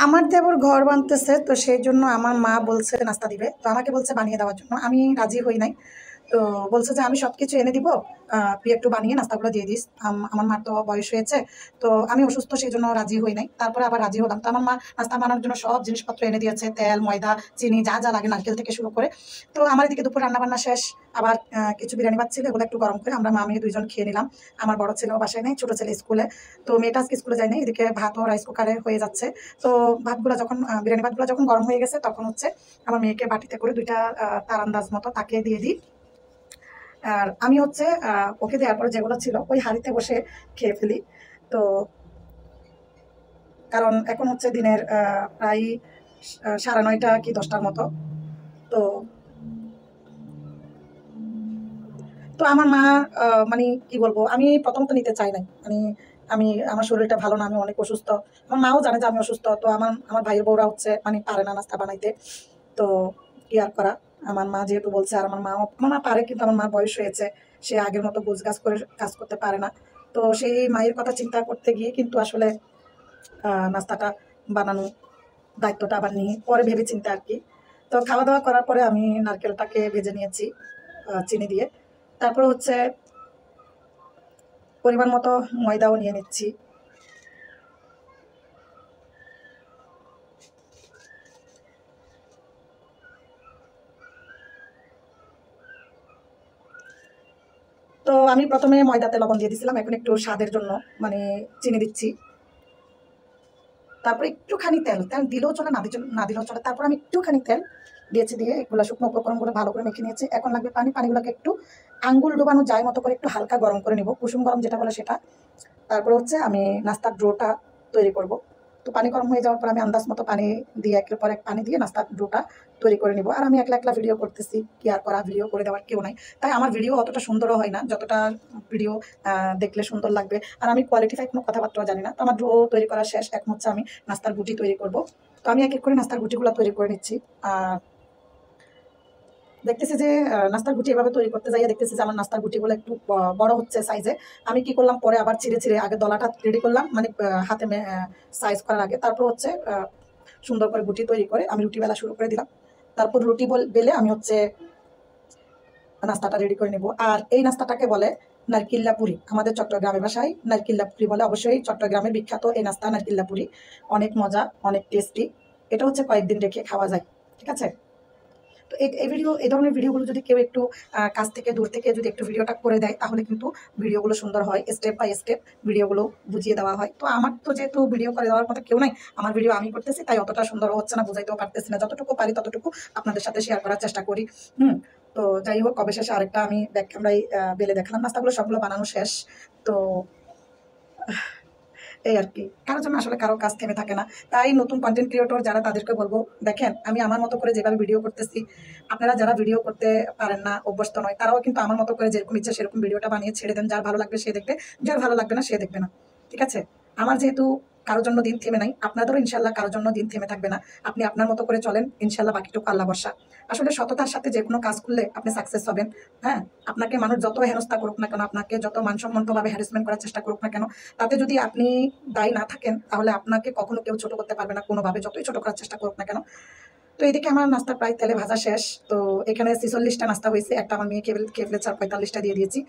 আমার দেবর ঘর বানতেছে, তো সেই জন্য আমার মা বলছে নাস্তা দিবে, তো আমাকে বলছে বানিয়ে দেওয়ার জন্য। আমি রাজি হই নাই। তো বলছে যে আমি সবকিছু এনে দিব, তুই একটু বানিয়ে নাস্তাগুলো দিয়ে দিস। আমার মার তো বয়স হয়েছে, তো আমি অসুস্থ, সেই জন্য রাজি হই নাই। তারপরে আবার রাজি হলাম, তো আমার মা নাস্তা বানানোর জন্য সব জিনিসপত্র এনে দিয়েছে, তেল, ময়দা, চিনি, যা যা লাগে, নারকেল থেকে শুরু করে। তো আমার এদিকে দুপুর রান্না বান্না শেষ। আবার কিছু বিরিয়ানি ভাত ছিল, এগুলো একটু গরম করে আমরা মা মেয়ে দুইজন খেয়ে নিলাম। আমার বড় ছেলেও বাসায় নেই, ছোট ছেলে স্কুলে। তো মেয়েটা আজকে স্কুলে যায়নি, এদিকে ভাতও রাইস কুকারে হয়ে যাচ্ছে। তো ভাতগুলো যখন বিরিয়ানি ভাতগুলো যখন গরম হয়ে গেছে, তখন হচ্ছে আমার মেয়েকে বাটিতে করে দুইটা তার আন্দাজ মতো তাকে দিয়ে দিই। আর আমি হচ্ছে ওকে দেওয়ার পরে যেগুলো ছিল ওই হাঁড়িতে বসে খেয়ে ফেলি। তো কারণ এখন হচ্ছে দিনের প্রায় 9:30 কি 10টার মতো। তো তো আমার মা মানে কি বলবো, আমি প্রথমত নিতে চাই নাই। মানে আমার শরীরটা ভালো না, আমি অনেক অসুস্থ। আমার মাও জানে যে আমি অসুস্থ। তো আমার আমার ভাইয়ের বউরা হচ্ছে মানে পারে না নাস্তা বানাইতে। তো কি আর করা, আমার মা যেহেতু বলছে, আর আমার মা পারে, কিন্তু আমার মার বয়স হয়েছে, সে আগের মতো গোছগাছ করে কাজ করতে পারে না। তো সেই মায়ের কথা চিন্তা করতে গিয়ে কিন্তু আসলে নাস্তাটা বানানো দায়িত্বটা আবার নিয়ে পরে ভেবে চিন্তে আর কি। তো খাওয়া দাওয়া করার পরে আমি নারকেলটাকে ভেজে নিয়েছি চিনি দিয়ে। তারপরে হচ্ছে পরিমাণ মতো ময়দাও নিয়ে নিচ্ছি। তো আমি প্রথমে ময়দাতে লবণ দিয়ে দিছিলাম, এখন একটু স্বাদের জন্য মানে চিনি দিচ্ছি। তারপর একটুখানি তেল, তেল দিলেও চলে, না দিলেও চলে। তারপর আমি একটুখানি তেল দিয়েছি, দিয়ে এগুলো শুকনো উপকরণগুলো ভালো করে মেখে নিয়েছি। এখন লাগবে পানি, পানিগুলোকে একটু আঙ্গুল ডুবানো যায় মতো করে একটু হালকা গরম করে নিব, কুসুম গরম যেটা বলে সেটা। তারপর হচ্ছে আমি নাস্তার ডোটা তৈরি করব। তো পানি গরম হয়ে যাওয়ার পর আমি আন্দাজ মতো পানি দিয়ে একের পর এক পানি দিয়ে নাস্তার ডোটা তৈরি করে নিব। আর আমি একলা একলা ভিডিও করতেছি, কি আর করা, ভিডিও করে দেওয়ার কেউ নাই। তাই আমার ভিডিও অতটা সুন্দরও হয় না, যতটা ভিডিও দেখলে সুন্দর লাগবে। আর আমি কোয়ালিটিফাই কোনো কথাবার্তাও জানি না। তো আমার ডো তৈরি করা শেষ, এখন হচ্ছে আমি নাস্তার গুটি তৈরি করব। তো আমি এক এক করে নাস্তার গুটিগুলো তৈরি করে নিচ্ছি। আর দেখতেছি যে নাস্তার গুটি এভাবে তৈরি করতে যাইয়ে দেখতেছি যে আমার নাস্তার গুটিগুলো একটু বড় হচ্ছে সাইজে। আমি কি করলাম, পরে আবার ছিঁড়ে ছিঁড়ে আগে দলাটা রেডি করলাম, মানে হাতে সাইজ করার আগে। তারপর হচ্ছে সুন্দর করে গুটি তৈরি করে আমি রুটি বেলা শুরু করে দিলাম। তারপর রুটি বেলে আমি হচ্ছে নাস্তাটা রেডি করে নেব। আর এই নাস্তাটাকে বলে নারকিল্লা পুরি, আমাদের চট্টগ্রামের ভাষায় নারকিল্লা পুরি বলে। অবশ্যই চট্টগ্রামের বিখ্যাত এই নাস্তা নারকিল্লা পুরি, অনেক মজা, অনেক টেস্টি। এটা হচ্ছে কয়েকদিন রেখে খাওয়া যায়, ঠিক আছে। তো এই ধরনের ভিডিওগুলো যদি কেউ একটু কাছ থেকে দূর থেকে যদি একটু ভিডিওটা করে দেয়, তাহলে কিন্তু ভিডিওগুলো সুন্দর হয়, স্টেপ বাই স্টেপ ভিডিওগুলো বুঝিয়ে দেওয়া হয়। তো আমার তো যেহেতু ভিডিও করে দেওয়ার মতো কেউ নাই, আমার ভিডিও আমি করতেছি, তাই অতটা সুন্দর হচ্ছে না, বুঝাইতেও পারতেছি না। যতটুকু পারি ততটুকু আপনাদের সাথে শেয়ার করার চেষ্টা করি। হুম। তো যাই হোক, অবশেষে আরেকটা আমি ব্যাক ক্যামেরায় বেলে দেখালাম, নাস্তাগুলো সবগুলো বানানো শেষ। তো এই আর কি, কারোর জন্য আসলে কারো কাজ থেমে থাকে না। তাই নতুন কন্টেন্ট ক্রিয়েটর যারা, তাদেরকে বলবো, দেখেন আমি আমার মতো করে যেভাবে ভিডিও করতেছি, আপনারা যারা ভিডিও করতে পারেন না, অভ্যস্ত নয়, তারাও কিন্তু আমার মতো করে যেরকম ইচ্ছা সেরকম ভিডিওটা বানিয়ে ছেড়ে দেন। যার ভালো লাগবে সে দেখবে, যার ভালো লাগবে না সে দেখবে না, ঠিক আছে। আমার যেহেতু কারোর জন্য দিন থেমে নাই, আপনাদেরও ইনশাল্লাহ কারোর জন্য দিন থেমে থাকবে না। আপনি আপনার মতো করে চলেন, ইনশাল্লাহ বাকিটুকু আল্লাহ ভরসা। আসলে সততার সাথে যে কোনো কাজ করলে আপনি সাকসেস হবেন। হ্যাঁ, আপনাকে মানুষ যত হেনস্থা করুক না কেন, আপনাকে যত মানসম্মতভাবে হ্যারাসমেন্ট করার চেষ্টা করুক না কেন, তাতে যদি আপনি দায়ী না থাকেন, তাহলে আপনাকে কখনো কেউ ছোট করতে পারবে না কোনোভাবে, যতই ছোট করার চেষ্টা করুক না কেন। তো এদিকে আমার নাস্তা প্রায় তেলে ভাজা শেষ। তো এখানে 46টা নাস্তা হয়েছে, একটা আমার মেয়ে খেয়ে ফেলেছে, আর 45টা দিয়ে দিয়েছি।